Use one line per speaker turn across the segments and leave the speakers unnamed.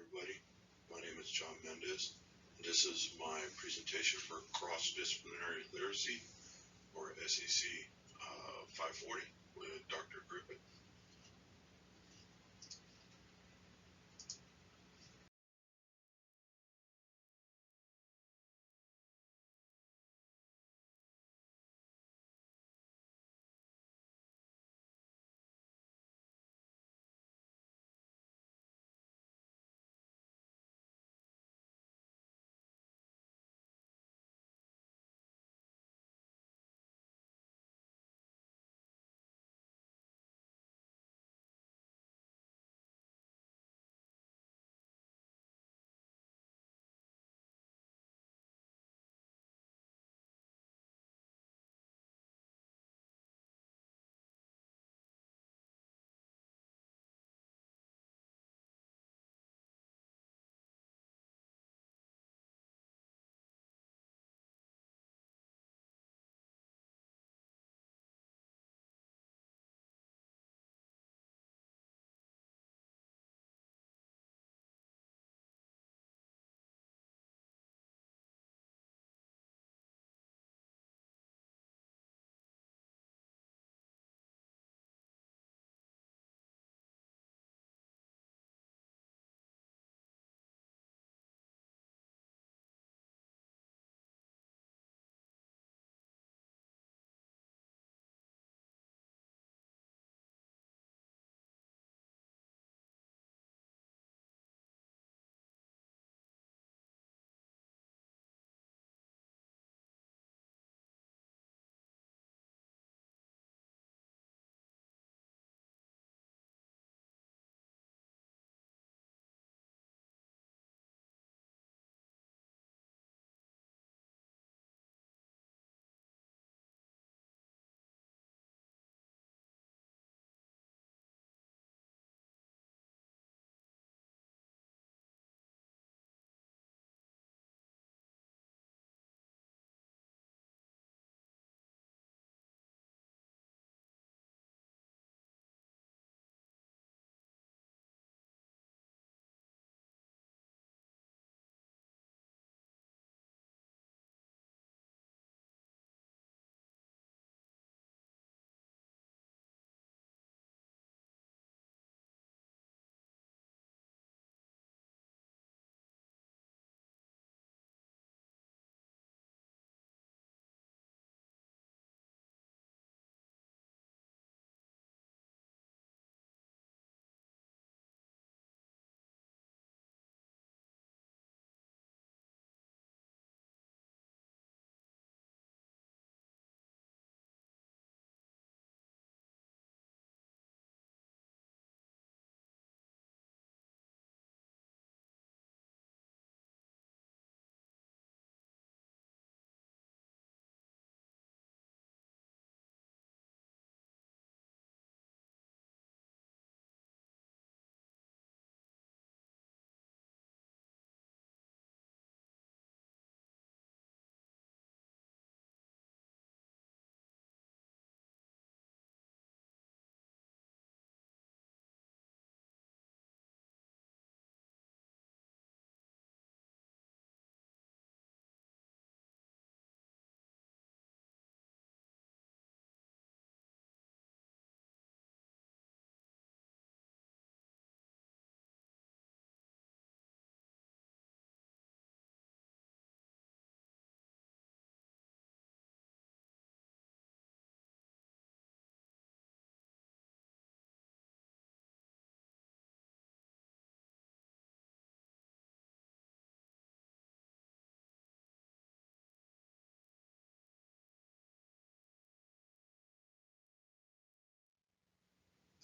everybody. My name is John Mendez. This is my presentation for cross-disciplinary literacy, or SEC-540, with Dr. Griffith.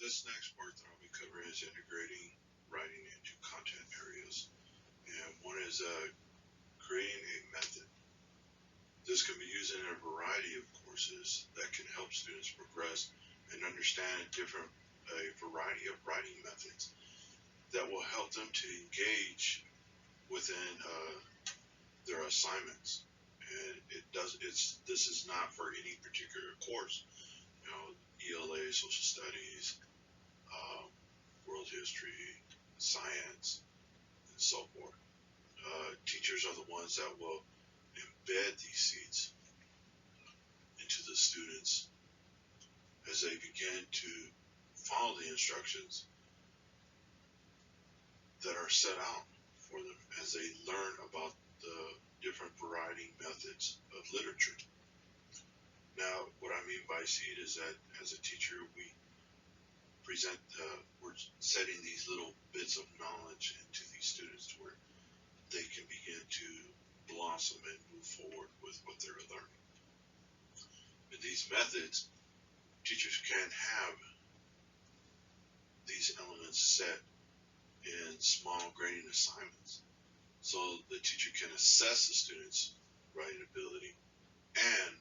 This next part that I'll be covering is integrating writing into content areas. And one is creating a method. This can be used in a variety of courses that can help students progress and understand a variety of writing methods that will help them to engage within their assignments. And this is not for any particular course. ELA, social studies, um, world history, science, and so forth. Teachers are the ones that will embed these seeds into the students as they begin to follow the instructions that are set out for them as they learn about the different writing methods of literature. Now, what I mean by seed is that as a teacher, we present, we're setting these little bits of knowledge into these students to where they can begin to blossom and move forward with what they're learning. In these methods, teachers can have these elements set in small grading assignments so the teacher can assess the student's writing ability and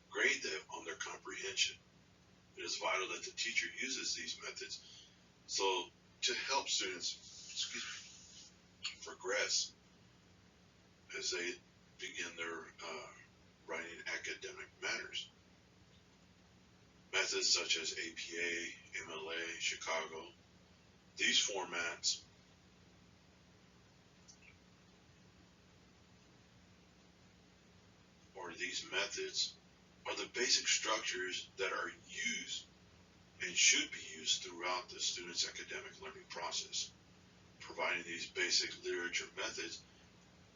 grade them on their comprehension. It is vital that the teacher uses these methods so to help students progress as they begin their writing academic matters. Methods such as APA, MLA, Chicago, these formats or these methods are the basic structures that are used and should be used throughout the student's academic learning process. Providing these basic literature methods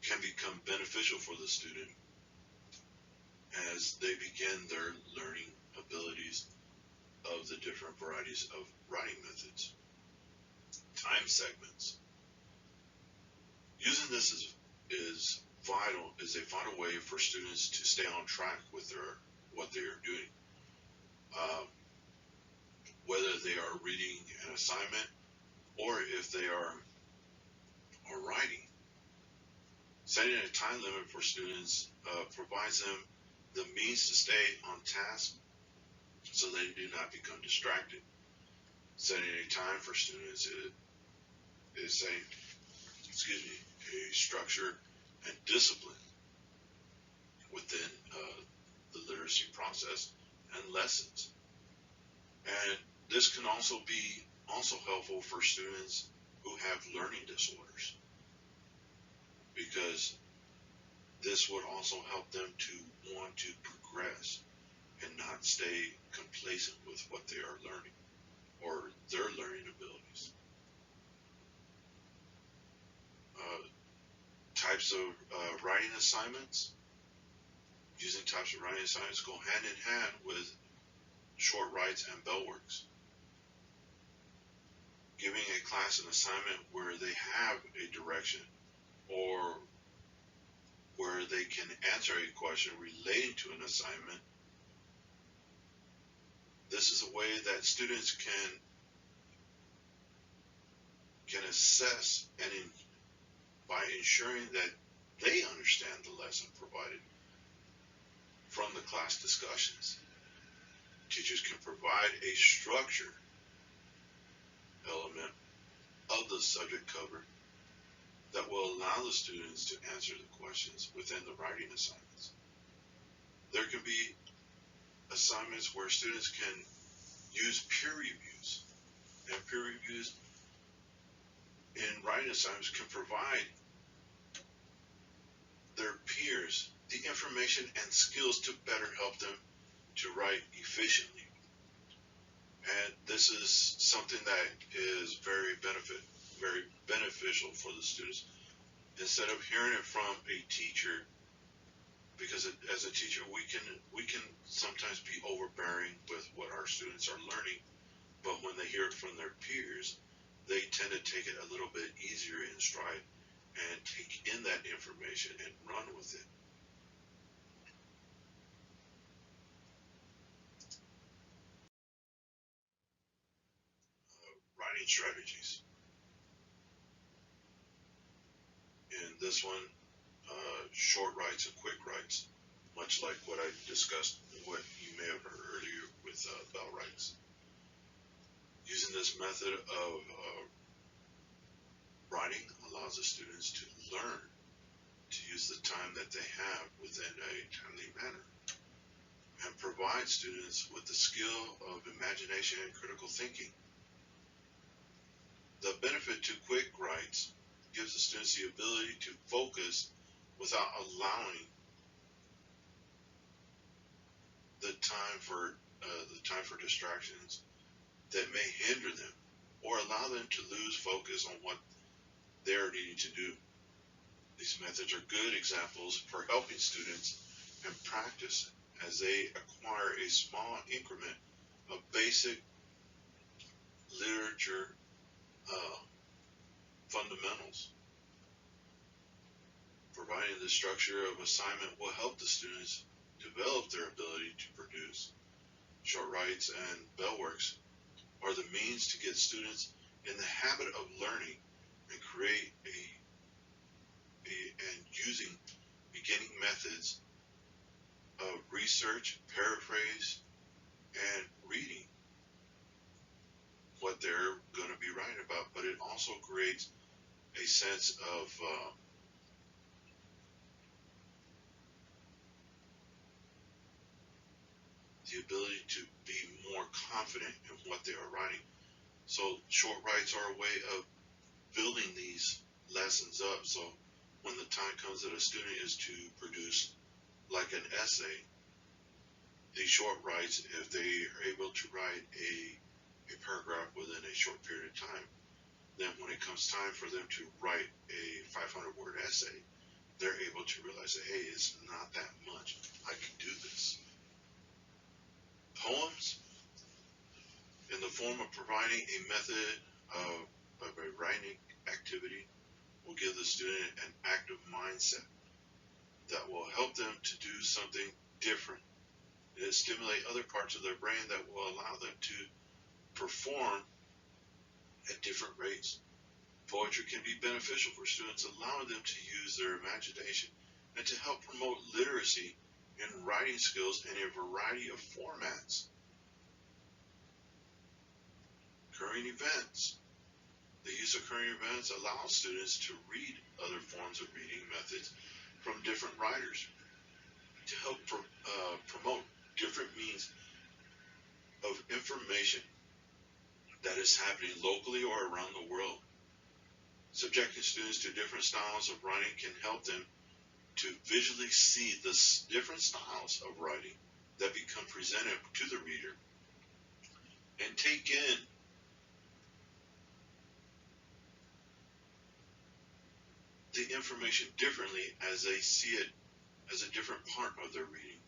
can become beneficial for the student as they begin their learning abilities of the different varieties of writing methods. Time segments. Using this is a vital way for students to stay on track with what they are doing. Whether they are reading an assignment or if they are writing. Setting a time limit for students provides them the means to stay on task so they do not become distracted. Setting a time for students is a structure and discipline within the literacy process and lessons. And this can also be helpful for students who have learning disorders, because this would also help them to want to progress and not stay complacent with what they are learning or their learning abilities. Types of writing assignments. Using types of writing assignments go hand in hand with short writes and bell works. Giving a class an assignment where they have a direction or where they can answer a question relating to an assignment. This is a way that students can assess and by ensuring that they understand the lesson provided from the class discussions. Teachers can provide a structure element of the subject covered that will allow the students to answer the questions within the writing assignments. There can be assignments where students can use peer reviews, and peer reviews in writing assignments can provide their peers the information and skills to better help them to write efficiently. And this is something that is very beneficial for the students. Instead of hearing it from a teacher, because as a teacher we can sometimes be overbearing with what our students are learning, but when they hear it from their peers, they tend to take it a little bit easier in stride and take in that information and run with it. Writing strategies. In this one, short writes and quick writes, much like what I discussed, what you may have heard earlier with bell writes. Using this method of writing allows the students to learn to use the time that they have within a timely manner, and provide students with the skill of imagination and critical thinking. The benefit to quick writes gives the students the ability to focus without allowing the time for distractions that may hinder them or allow them to lose focus on what they're needing to do. These methods are good examples for helping students and practice as they acquire a small increment of basic literature uh, fundamentals. Providing the structure of assignment will help the students develop their ability to produce. Short writes and bell works are the means to get students in the habit of learning and create and using beginning methods of research, paraphrase, and reading what they're going to be writing about, but it also creates a sense of the ability to be more confident in what they are writing. So short writes are a way of building these lessons up. So when the time comes that a student is to produce like an essay, these short writes, if they are able to write a paragraph within a short period of time, then when it comes time for them to write a 500-word essay, they're able to realize that, hey, it's not that much. I can do this. Poems, in the form of providing a method of a writing activity, will give the student an active mindset that will help them to do something different. It stimulate other parts of their brain that will allow them to perform at different rates. Poetry can be beneficial for students, allowing them to use their imagination and to help promote literacy and writing skills in a variety of formats. Current events. The use of current events allows students to read other forms of reading methods from different writers to help promote different means of information that is happening locally or around the world. Subjecting students to different styles of writing can help them to visually see the different styles of writing that become presented to the reader and take in the information differently as they see it as a different part of their reading.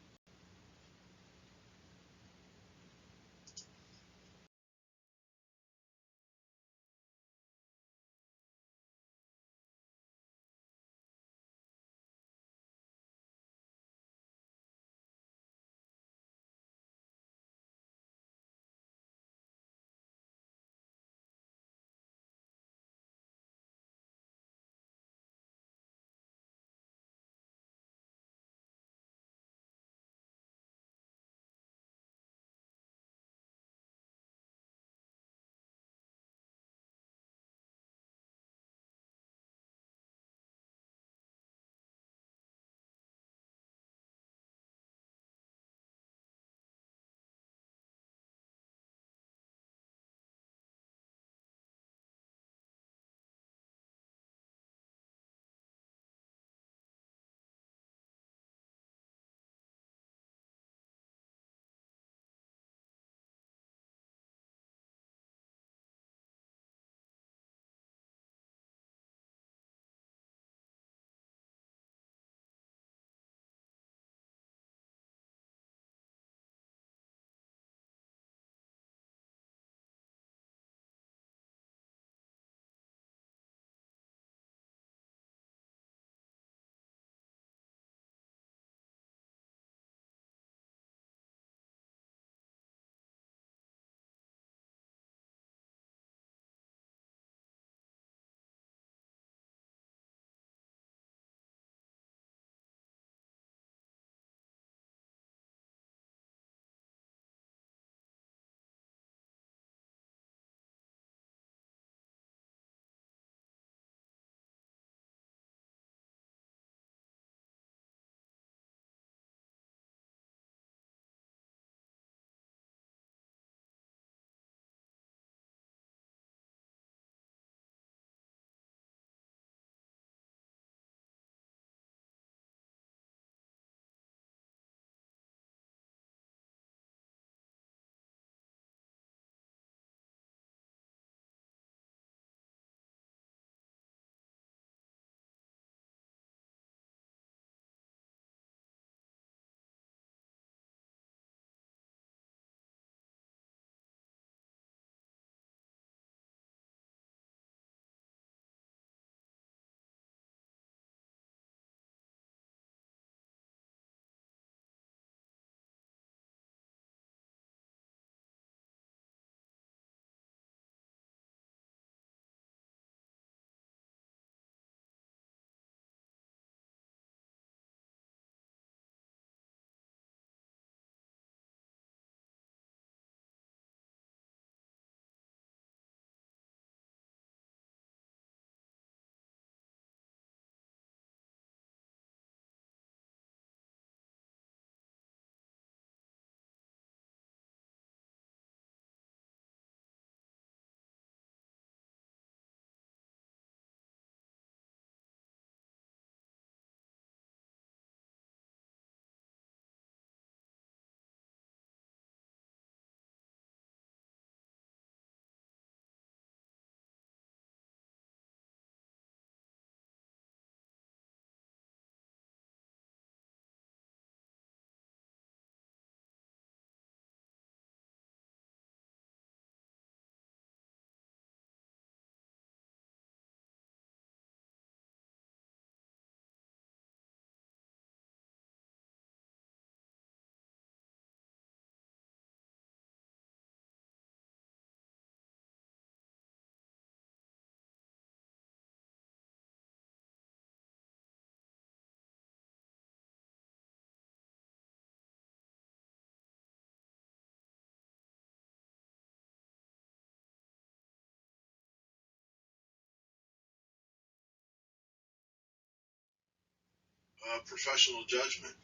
professional judgment,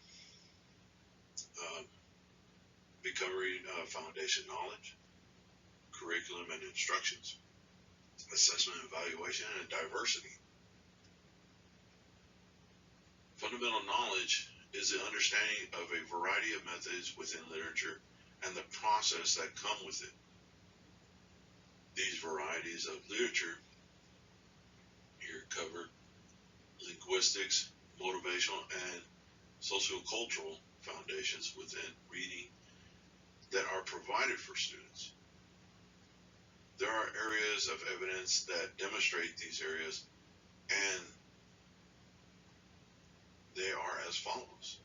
uh, be covering foundation knowledge, curriculum and instructions, assessment and evaluation, and diversity. Fundamental knowledge is the understanding of a variety of methods within literature and the process that come with it. These varieties of literature here cover linguistics, motivational, and sociocultural foundations within reading that are provided for students. There are areas of evidence that demonstrate these areas, and they are as follows.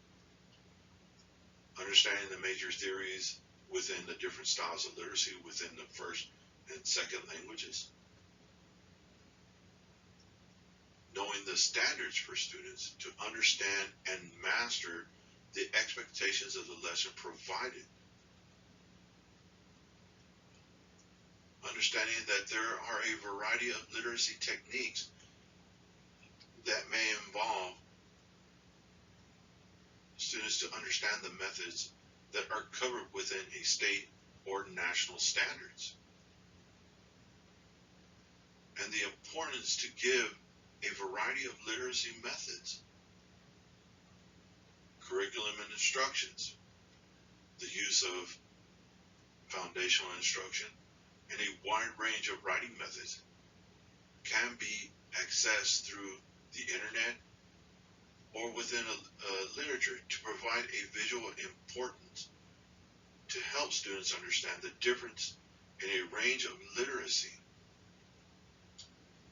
Understanding the major theories within the different styles of literacy within the first and second languages. Knowing the standards for students to understand and master the expectations of the lesson provided. Understanding that there are a variety of literacy techniques that may involve students to understand the methods that are covered within a state or national standards. And the importance to give a variety of literacy methods, curriculum and instructions, the use of foundational instruction, and a wide range of writing methods can be accessed through the internet or within a literature to provide a visual importance to help students understand the difference in a range of literacy.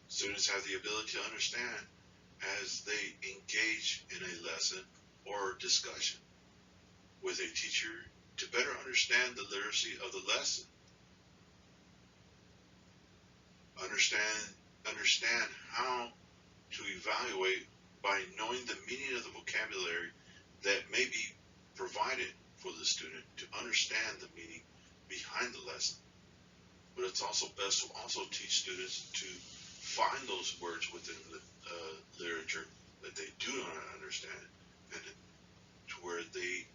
Students have the ability to understand as they engage in a lesson or discussion with a teacher to better understand the literacy of the lesson. Understand how to evaluate by knowing the meaning of the vocabulary that may be provided for the student to understand the meaning behind the lesson. But it's also best to also teach students to find those words within the literature that they do not understand, and to where they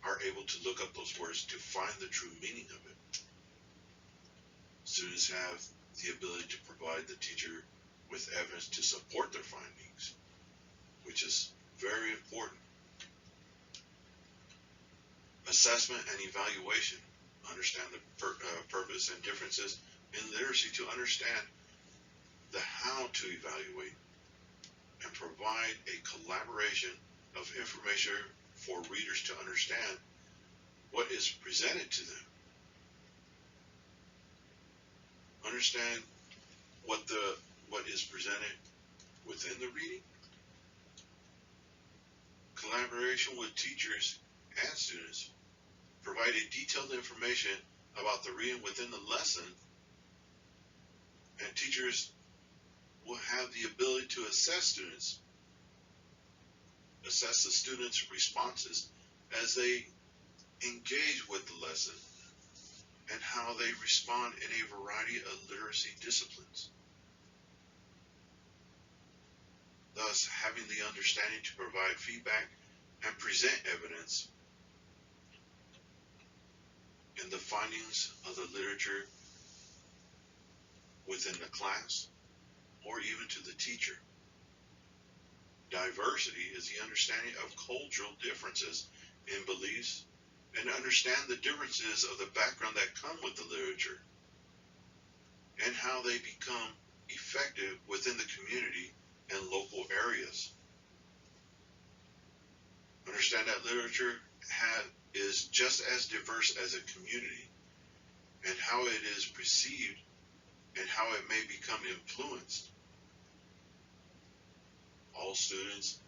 are able to look up those words to find the true meaning of it. Students have the ability to provide the teacher with evidence to support their findings, which is very important. Assessment and evaluation. Understand the purpose and differences in literacy to understand the how to evaluate and provide a collaboration of information for readers to understand what is presented to them. Understand what is presented within the reading. Collaboration with teachers and students. Provide a detailed information about the reading within the lesson, and teachers will have the ability to assess the students' responses as they engage with the lesson and how they respond in a variety of literacy disciplines. Thus, having the understanding to provide feedback and present evidence in the findings of the literature within the class or even to the teacher. Diversity is the understanding of cultural differences in beliefs and understand the differences of the background that come with the literature and how they become effective within the community and local areas. Understand that literature is just as diverse as a community, and how it is perceived and how it may become influenced. All students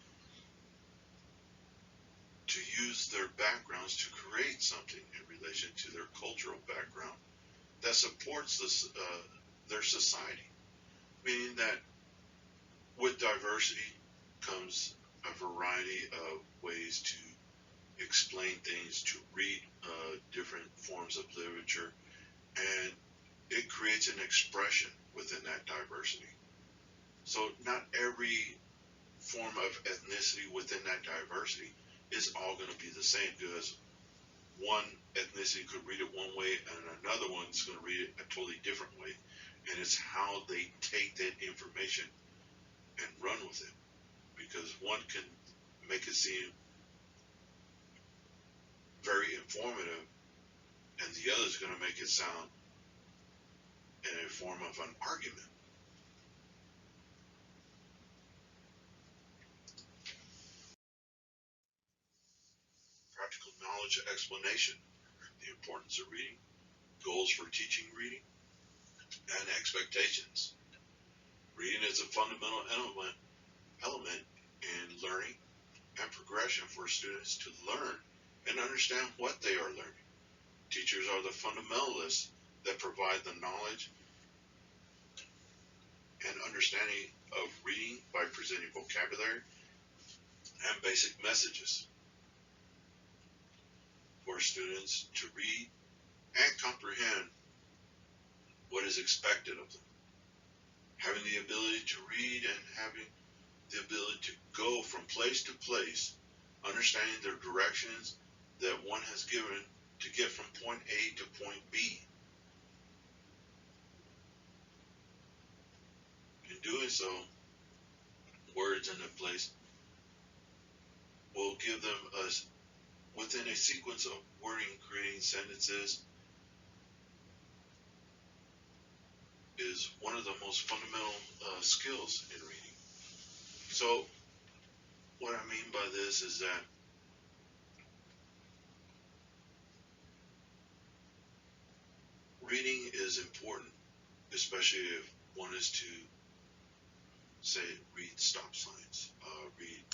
to use their backgrounds to create something in relation to their cultural background that supports their society, meaning that with diversity comes a variety of ways to explain things, to read different forms of literature, and it creates an expression within that diversity. So not every form of ethnicity within that diversity is all going to be the same, because one ethnicity could read it one way and another one's going to read it a totally different way. And it's how they take that information and run with it. Because one can make it seem very informative, and the other is going to make it sound in a form of an argument. Practical knowledge explanation, the importance of reading, goals for teaching reading, and expectations. Reading is a fundamental element in learning and progression for students to learn and understand what they are learning. Teachers are the fundamentalists that provide the knowledge and understanding of reading by presenting vocabulary and basic messages for students to read and comprehend what is expected of them. Having the ability to read and having the ability to go from place to place, understanding the directions that one has given to get from point A to point B. In doing so, words in a place will give them within a sequence of wording, creating sentences is one of the most fundamental skills in reading. So what I mean by this is that reading is important, especially if one is to, say, read stop signs, read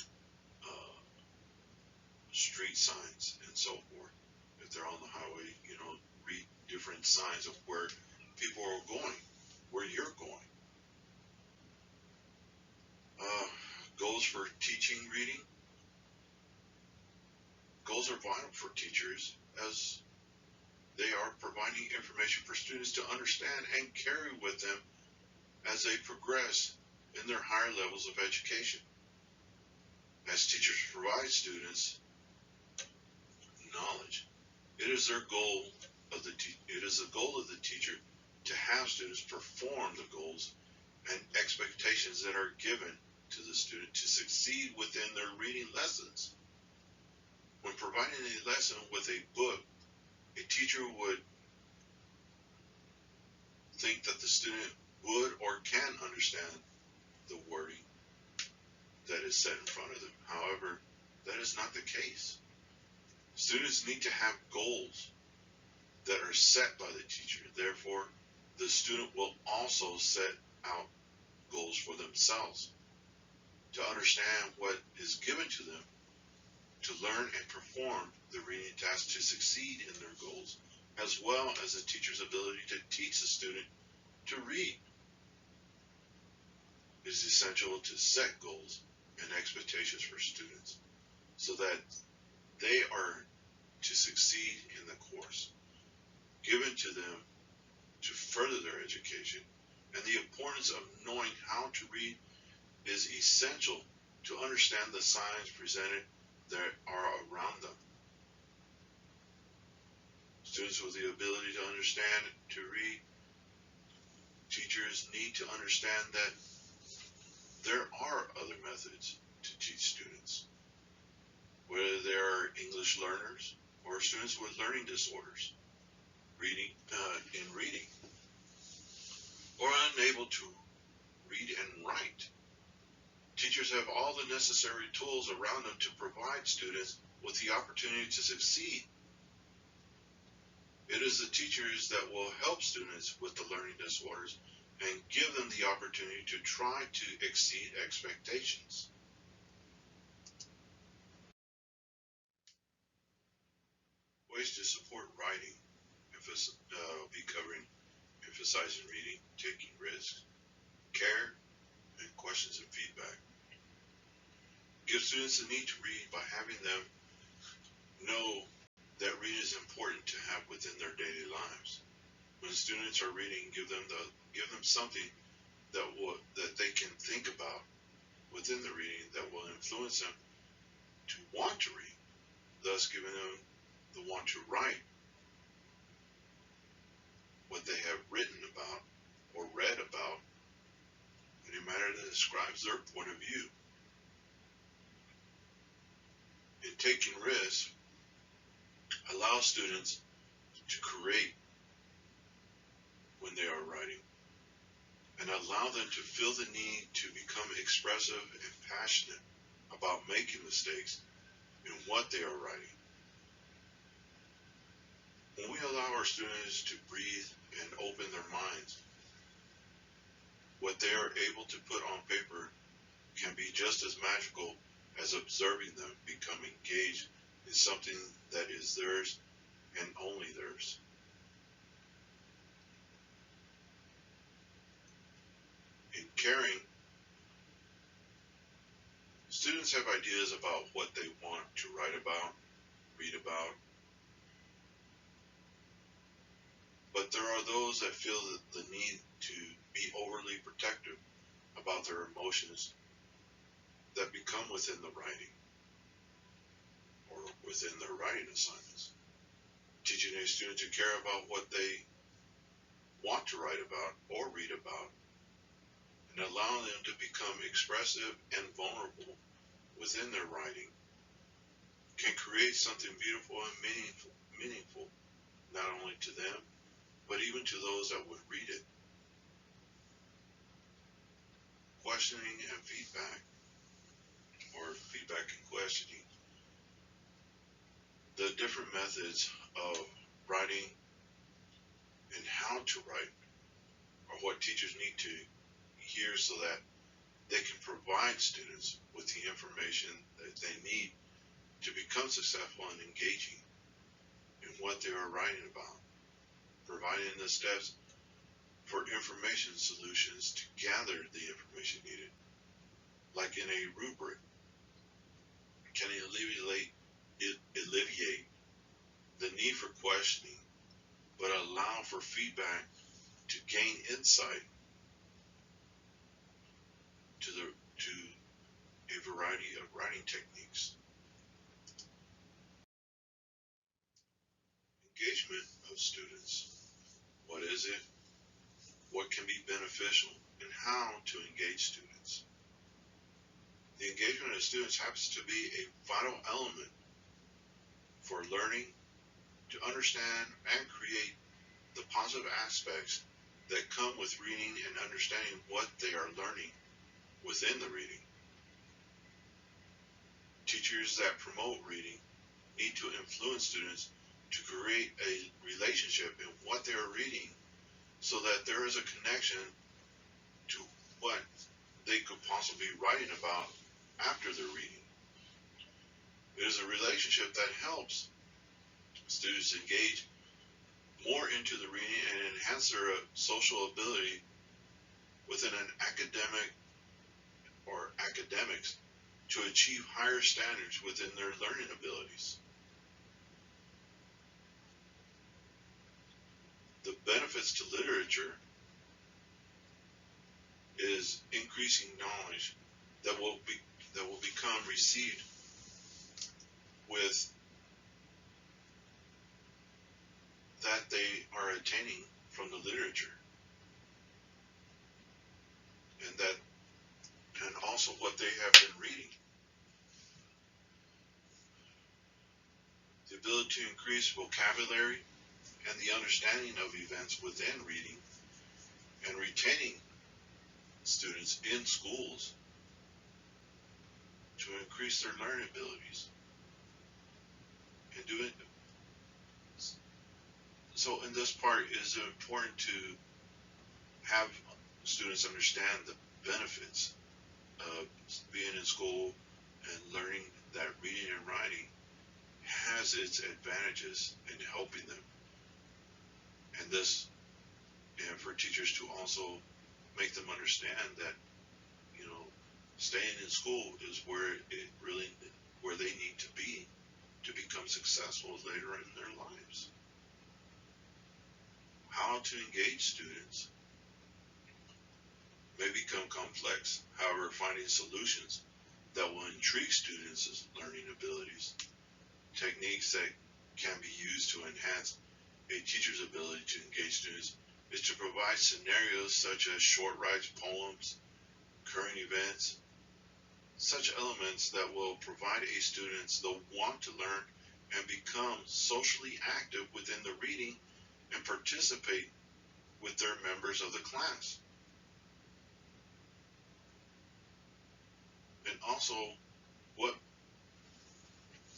street signs, and so forth. If they're on the highway, read different signs of where people are going, where you're going. Goals for teaching reading. Goals are vital for teachers as they are providing information for students to understand and carry with them as they progress in their higher levels of education. As teachers provide students knowledge, it is the goal of the teacher to have students perform the goals and expectations that are given to the student to succeed within their reading lessons. When providing a lesson with a book, a teacher would think that the student would or can understand the wording that is set in front of them. However, that is not the case. Students need to have goals that are set by the teacher. Therefore, the student will also set out goals for themselves to understand what is given to them to learn and perform the reading task to succeed in their goals, as well as the teacher's ability to teach the student to read. It is essential to set goals and expectations for students so that they are to succeed in the course given to them to further their education. And the importance of knowing how to read is essential to understand the signs presented that are around them. Students with the ability to understand, to read, teachers need to understand that there are other methods to teach students, whether they are English learners or students with learning disorders, reading, or unable to read and write. Teachers have all the necessary tools around them to provide students with the opportunity to succeed. It is the teachers that will help students with the learning disorders and give them the opportunity to try to exceed expectations. Ways to support writing. I'll be covering emphasizing reading, taking risks, care, and questions and feedback. Give students the need to read by having them know that reading is important to have within their daily lives. When students are reading, give them something that they can think about within the reading that will influence them to want to read, thus giving them the want to write what they have written about or read about in a manner that describes their point of view. In taking risks, allow students to create when they are writing, and allow them to feel the need to become expressive and passionate about making mistakes in what they are writing. When we allow our students to breathe and open their minds, what they are able to put on paper can be just as magical as observing them become engaged in something that is theirs and only theirs. In caring, students have ideas about what they want to write about, read about, but there are those that feel the need to be overly protective about their emotions that become within the writing or within their writing assignments. Teaching a student to care about what they want to write about or read about, and allowing them to become expressive and vulnerable within their writing can create something beautiful and meaningful, not only to them, but even to those that would read it. Questioning and feedback, or feedback and questioning, the different methods of writing and how to write are what teachers need to hear so that they can provide students with the information that they need to become successful and engaging in what they are writing about, providing the steps for information solutions to gather the information needed, like in a rubric. Can alleviate the need for questioning, but allow for feedback to gain insight to a variety of writing techniques. Engagement of students. What is it? What can be beneficial? And how to engage students? The engagement of students happens to be a vital element for learning to understand and create the positive aspects that come with reading and understanding what they are learning within the reading. Teachers that promote reading need to influence students to create a relationship in what they are reading so that there is a connection to what they could possibly be writing about after their reading. It is a relationship that helps students engage more into the reading and enhance their social ability within an academics to achieve higher standards within their learning abilities. The benefits to literature is increasing knowledge that will become received with that they are attaining from the literature, and also what they have been reading. The ability to increase vocabulary and the understanding of events within reading, and retaining students in schools to increase their learning abilities. And doing so in this part, it is important to have students understand the benefits of being in school and learning that reading and writing has its advantages in helping them. And for teachers to also make them understand that, staying in school is where they need to be to become successful later in their lives. How to engage students may become complex. However, finding solutions that will intrigue students' learning abilities. Techniques that can be used to enhance a teacher's ability to engage students is to provide scenarios such as short rides, poems, current events, such elements that will provide a students the want to learn and become socially active within the reading and participate with their members of the class. And also, what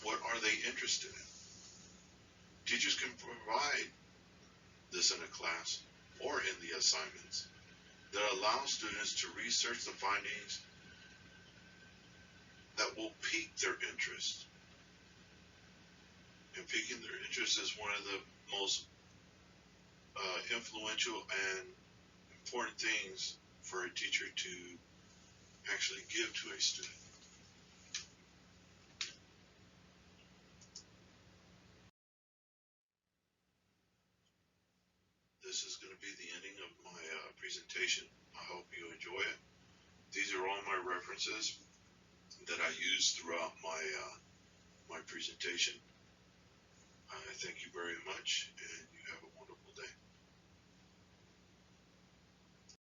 are they interested in? Teachers can provide this in a class or in the assignments that allow students to research the findings that will pique their interest. And piquing their interest is one of the most influential and important things for a teacher to actually give to a student. This is going to be the ending of my presentation. I hope you enjoy it. These are all my references that I use throughout my presentation. I thank you very much, and you have a